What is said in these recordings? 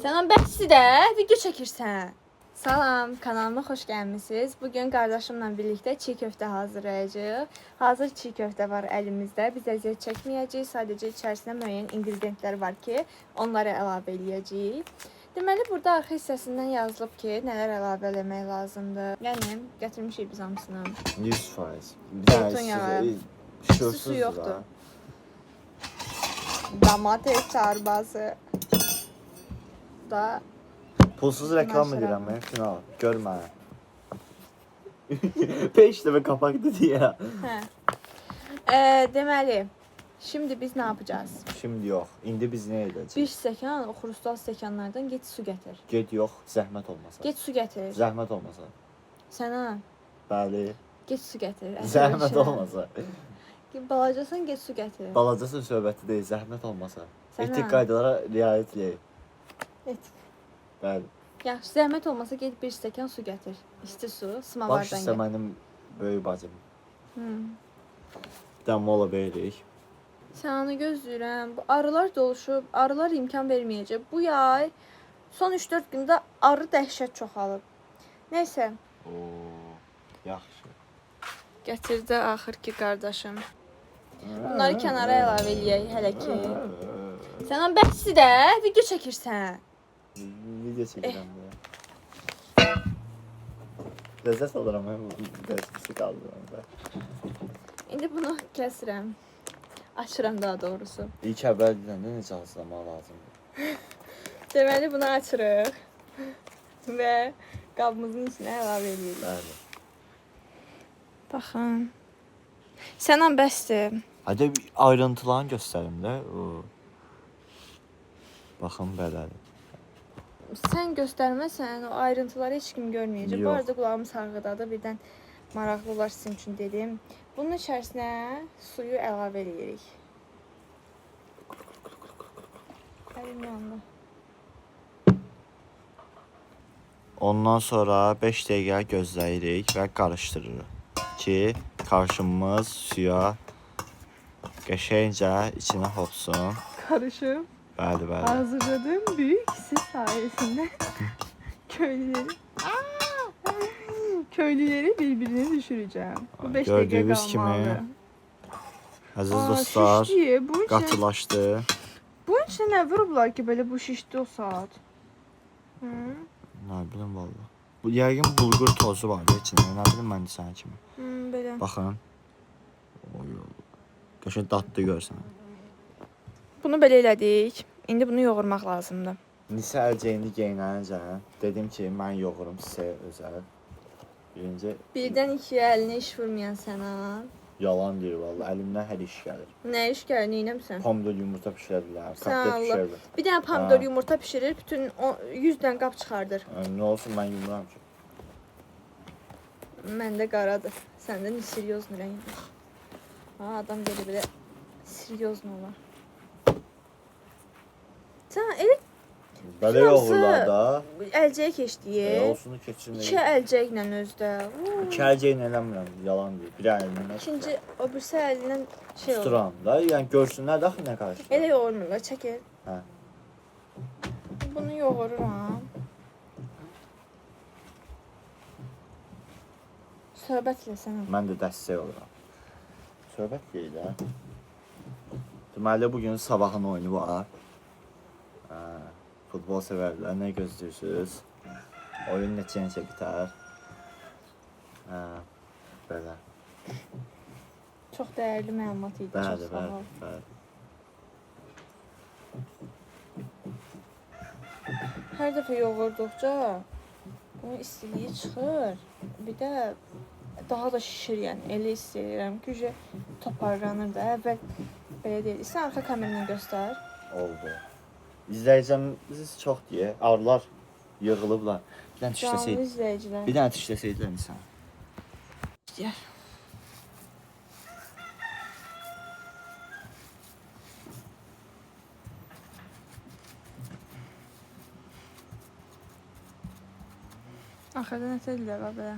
Sənan bəsdir də, video çəkirsən. Salam, kanalıma xoş gəlmisiniz. Bugün qardaşımla birlikdə çiğ köftə hazırlayacağıq. Hazır çiğ köftə var əlimizdə. Biz əziyyət çəkməyəcəyik. Sadəcə içərisində müəyyən ingrediyentlər var ki, onları əlavə eləyəcəyik. Deməli, burada arxa hissəsindən yazılıb ki, nələr əlavə eləmək lazımdır. Yəni, gətirmişik biz hamısını. 100%. Zeytun yağı. Su yoxdur. Domates çorbası. Da Pulsuz reklam edirəm mən, final. Görmə. 5 dəfə kapak dedi ya. hə. Deməli, şimdi biz nə yapacağız? Şimdi yox. İndi biz nə edəcəyik? Bir stəkan, o xrustal stəkanlardan get su gətir. Get yox, zəhmət olmasa. Get su gətir. Zəhmət olmasa. Sənə Bəli. get su gətir. Zəhmət olmasa. Balacasan get su gətir. Balacasın söhbəti deyil, zəhmət olmasa. Sənə- Etik qaydalara riayət edək. Etik. Bəli. Yaxşı, zəhmət olmasa get bir stəkan su gətir. İsti su, Baş smavardan üstə get. mənim böyük bacım. Hı. Dəm mola veririk. Səni gözləyirəm. Bu arılar doluşub, arılar imkan verməyəcək. Bu yay son 3-4 gündə arı dəhşət çoxalıb. Nəysə, Oo, yaxşı. gətirdi axır ki qardaşım. Bunları kənara əlavə eləyək hələ ki. Sənan bəsdir də, video çəkirsən. Video çəkirəm də. Ləzzət alıram mən bu dəstəsi qaldıranda. İndi bunu kəsirəm. Açıram daha doğrusu. İlk əvvəldən də necə hazırlamaq lazımdır? Deməli bunu açırıq. Və qabımızın içinə əlavə edirik. Bəli. Baxın. Sənan bəsdir. Hadi bir ayrıntılarını göstərim də. Baxın belədir. Sən göstərməsən, o ayrıntıları heç kim görməyəcək. Bu Yox. arada qulağım sarğıdadır. Birdən maraqlı olar sizin üçün dedim. Bunun içərisinə suyu əlavə edirik. Əlim yandı. Ondan sonra 5 dəqiqə gözləyirik və qarışdırırıq ki, karışımımız suya qəşəngcə içinə hopsun. Karışım. Bəli, bəli. Hazırladığım büyük sis sayesinde köylüleri birbirine düşüreceğim. Bu 5 dakika Gördüyünüz kalmalı. kimi əziz dostlar, Şişdi. Bunun için, qatılaşdı. bunun için ne vurublar ki böyle bu şişti o saat? Hı? Nə bilim valla. Bu yəqin bulgur tozu var da içində. Nə bilim mən də sənin kimi. Hı, böyle. Baxın. Oy. Qəşəng dadlı görsən. Bunu belə elədik. İndi bunu yoğurmaq lazımdır. Nisə əlcəyini geyinəncə dedim ki, mən yoğurum sizə özəl. Birinci Birdən ikiyə əlinə iş vurmayan sənə. yalan deyir valla. Əlimdən hər iş gəlir. Nə iş gəlir, neynəmsən? Pomidor yumurta bişirədilər, Sən kotlet Allah. bişirədilər. Bir dənə pomidor Ha. yumurta pişirir, bütün 100 dənə qab çıxardır. Nə olsun mən yumuram ki. Məndə qaradır. Səndə nə seriozun rəngdir. Ha, adam belə seriozun olar. Sən elə Belə Hamısı- yoğurlar da. əlcəyə keçdiyi. Olsunu keçirmək. İki əlcəklə özdə. İki əlcəyini eləmirəm, yalan deyir. Bir əlindən İkinci o birisi əlindən şey olur. tuturam da. Yəni görsünlər də axı nə qarışır. Elə yoğurmurlar, çəkir. Hə. Bunu yoğururam. Söhbət eləsənə. Mən də dəstək oluram. Söhbət deyil də. Deməli bugün sabahın oyunu var. Futbol sevərlər, nə gözləyirsiniz? Oyun neçə bitər? Belə. Çox dəyərli məlumat idi. Bəli, Çox sağ bəli, ol. bəli. Hər dəfə yoğurduqca bunun istiliyi çıxır. Bir də daha da şişir yəni. Elə istəyirəm ki, toparlanır da. Əvvəl belə deyil. Sən arxa kameradan göstər. Oldu. İzləyicimiz çox deyə, arılar yığılıblar. Bir dənə Canlı tişləsəydi. izləyicilər. Bir dənə tişləsəydilər insan. İstəyər. Axırda nəsə edirlər var belə.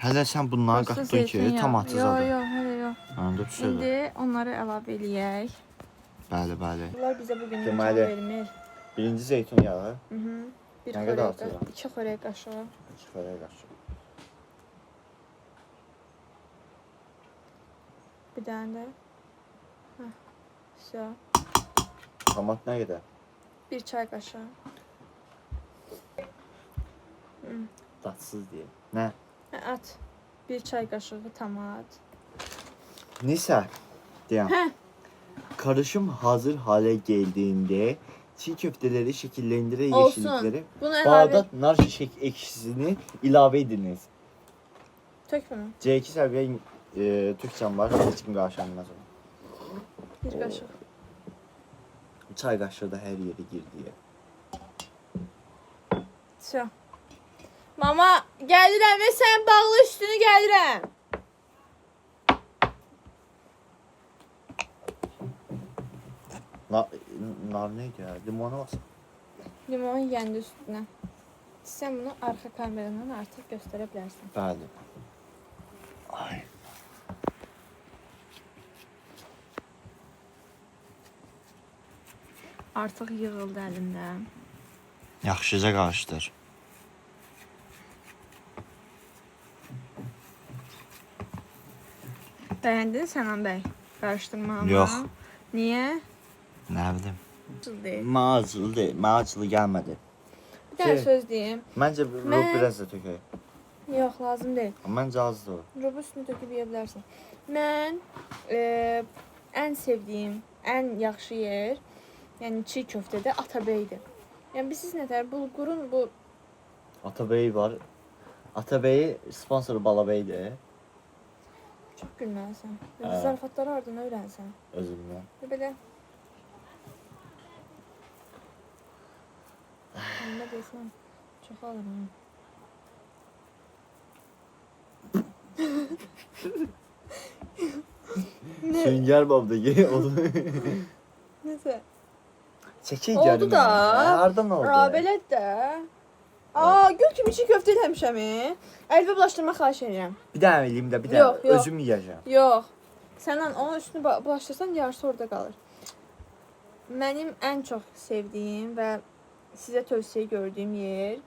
Hələ sən bunları Prosta qatdın ki, zeytin tam yağı. atızadır. Yox, hələ yox. Məndə bir şey var. İndi onları əlavə eləyək. Bəli, bəli. Bunlar bizə bugün imkan Deməli. vermir. Birinci zeytun yağı. Bir Nə qədər xörək atıram? 2 xörək qaşığı. 2 xörək qaşığı. Bir dənə də. Hə. Все. Tomat nə qədər? 1 çay qaşığı. Dadsız deyə. Nə? Hə, at. 1 çay qaşığı tomat. Nisa deyəm. Hə. Karışım hazır hale geldiğinde çiğ köfteleri şekillendiren Olsun. yeşillikleri Bunu əlavə Bağdat nar şişek ekşisini ilave ediniz. tök bunu. C2 seviye Türkçem var. Hiç kim karşılanmaz ona. 1 qaşıq. Çay kaşığı da her yere girdi. Все. Mama, gəlirəm və sən bağlı üstünü gəlirəm. Nar neydi ya? Limona bas. Limon yeyəndə üstünə. Sən bunu arxa kameradan artıq göstərə bilərsən. Bəli. Ay. Artıq yığıldı əlimdə. Yaxşıca qarışdır. Bəyəndin Sənan bəy qarışdırmağımı? Yox. Niyə? Nə bilim. Acılı deyil. Macılı değil. Macılı gelmedi. Bir dənə Şey- söz deyim. Bence rub biraz da tökək. Yox, lazım deyil. Bence azdı o. Rubu üstünü töküb yeyə bilərsən. Mən ən sevdiyim, ən yaxşı yer, yəni çiğ köftədə Atabeydir. Yəni biz nətər bulqurun bu Atabey var. Atabey sponsoru Balabey'di. çox gülməlisən. Hə. Zarafatları hardan öyrənsən? Özümden. Belə. Nə deyirsən? Çox alıram. Ne? Sünger Bob'da ye oldu. Nəsə. Çekin Oldu görünmüyor. da. Hardan oldu? Rabelət də. Gör kimi çiğ köftə eləmişəm. Əlbə bulaşdırma xahiş edirəm. Bir daha eləyim də bir daha Yox, yox. özüm yiyeceğim. Yox. Səndən onun üstünü bulaşdırsan yarısı orada qalır. Mənim ən çox sevdiyim və sizə tövsiyə gördüyüm yer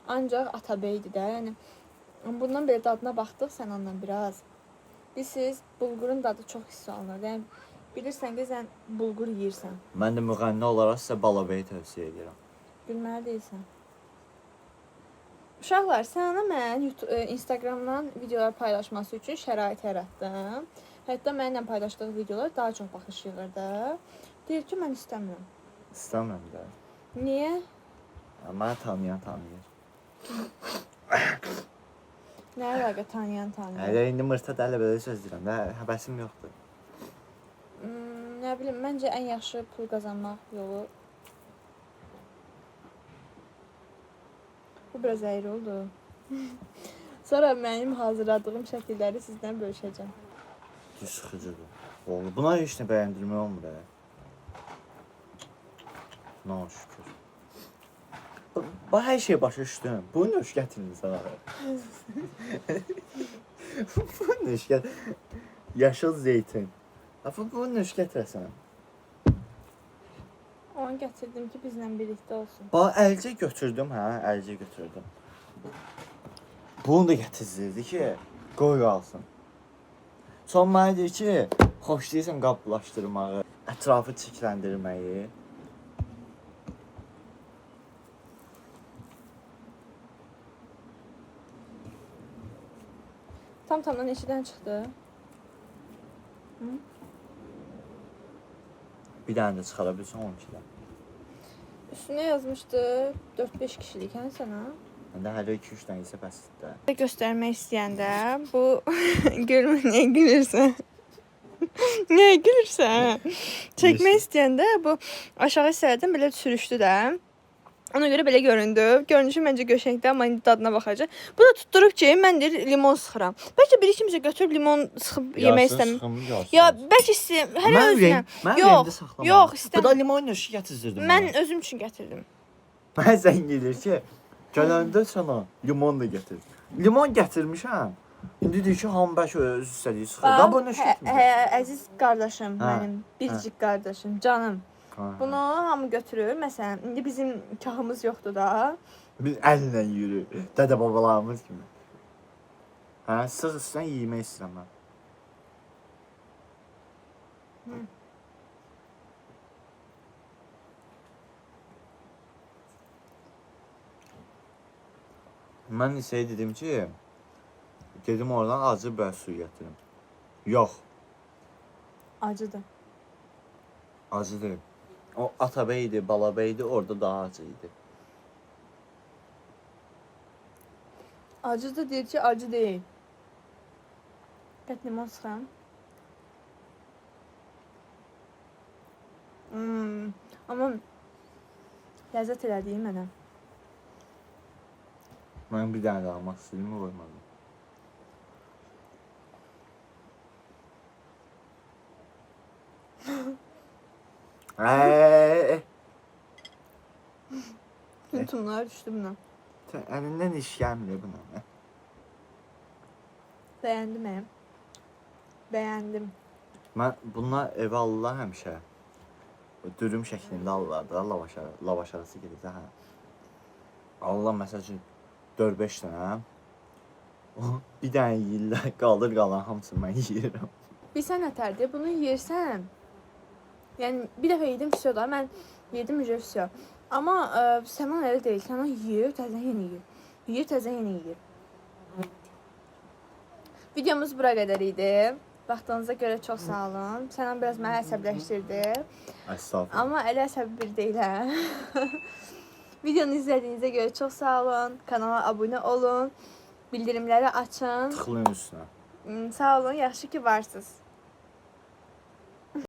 ancaq Atabeydir də. Yəni bundan belə dadına baxdıq Sənanla biraz. Siz bulqurun dadı çox hiss olunur. Yəni bilirsən ki, sən bulqur yeyirsən. Mən də müğənni olaraq sizə Balabeyi tövsiyə edirəm. Gülməli deyilsən. Uşaqlar, sənə mən Instagramdan videolar paylaşması üçün şərait yaratdım. Hətta mənimlə paylaşdığı videolar daha çox baxış yığırdı. Deyir ki, mən istəmirəm. İstəmirəm də. Niyə? Amma tanıyan tanıyır. Nə əlaqə tanıyan tanıyır? Hələ indi mırta da elə belə söz deyirəm də, həbəsim yoxdur. Nə bilim, məncə ən yaxşı pul qazanmaq yolu. Bu biraz əyri oldu. Sonra mənim hazırladığım şəkilləri sizdən bölüşəcəm. Sıxıcıdır. Oldu. Buna heç nə bəyəndirmək olmur da. Nə şükür. Bax hər şey başa düşdüm. Bu nə iş gətirdin sənə? Bu nə iş gətirdin? Yaşıl zeytin. Bu nə iş gətirəsən? Onu gətirdim ki, bizlə birlikdə olsun. Bax əlcə götürdüm, hə, əlcə götürdüm. Bunu da gətirdi ki, qoy qalsın. Son mənə deyir ki, xoşlayırsan qablaşdırmağı, ətrafı çirkləndirməyi. Tam-tamdan neçədən çıxdı? Bir dənə də çıxara bilsən 12-dən. Üstünə yazmışdı 4-5 kişilik, hə sənə? Məndə hələ 2-3 dənə isə bəsdir də. Göstərmək istəyəndə bu gülmə, niyə gülürsən? Niyə gülürsən? Çəkmək istəyəndə bu aşağı hissələrdən belə sürüşdü də. Ona görə belə göründü. Görünüşü məncə göşəkdə, amma indi dadına baxacaq. Bu da tutturub ki, mən deyir limon sıxıram. Bəlkə bir ikimiz götürüb limon sıxıb yemək istəmirəm. Ya bəlkə istəyirəm, hələ özünə. Yox, yox, Bu da istəmirəm. limon yaşı gətirdim. Mən özüm üçün gətirdim. Mən sən gedir ki, gələndə sənə limon da gətir. Limon gətirmişəm. İndi deyir ki, hamı bəlkə öz istədiyi sıxır. Da bu nə şəkildə? Əziz qardaşım Hə, mənim, biricik qardaşım, canım. Bunu hamı götürür. Məsələn, indi bizim kahımız yoxdur da. Biz əllə yürü. Dədə babalarımız kimi. Hə, sığ üstdən yemək istəyirəm mən. Mən isə dedim ki, dedim oradan acı bir su gətirim. Yox, Acıdır. acı deyil. O Atabəydi, Balabəydi, orada daha acı idi. Acıdır deyir ki, acı deyil. Qət limon sıxam. Amma ləzzət elədiyi mənə. Mən bir dənə də almaq istədim, qoymadım. Yuntumlar düşdü buna. Əlindən iş gəlmir buna. Bəyəndim. Bəyəndim. Mən bunlar evə alırlar həmişə. Dürüm şəklində alırlar da, lavaş arası gedir də, hə. Allah məsəl üçün 4-5 dənə. Bir dənə yeyirlər, qalır qalan hamısını mən yeyirəm. Bilsən nətərdir? Bunu yeyirsən. Yəni bir dəfə yedim vəsiyo da. Mən yedim vəsiyo. Amma Sənan elə deyil. Sənan yeyir, təzədən yenə yeyir. Yeyir, təzədən yenə yeyir. Videomuz bura qədər idi. Vaxtınıza görə çox sağ olun. Sənan biraz məni əsəbləşdirdi. Estağfurullah. Amma elə əsəbi bir deyil, hə. Videonu izlədiyinizə görə çox sağ olun. Kanala abunə olun. Bildirimləri açın. Tıxlayın üstünə. Sağ olun, yaxşı ki varsınız.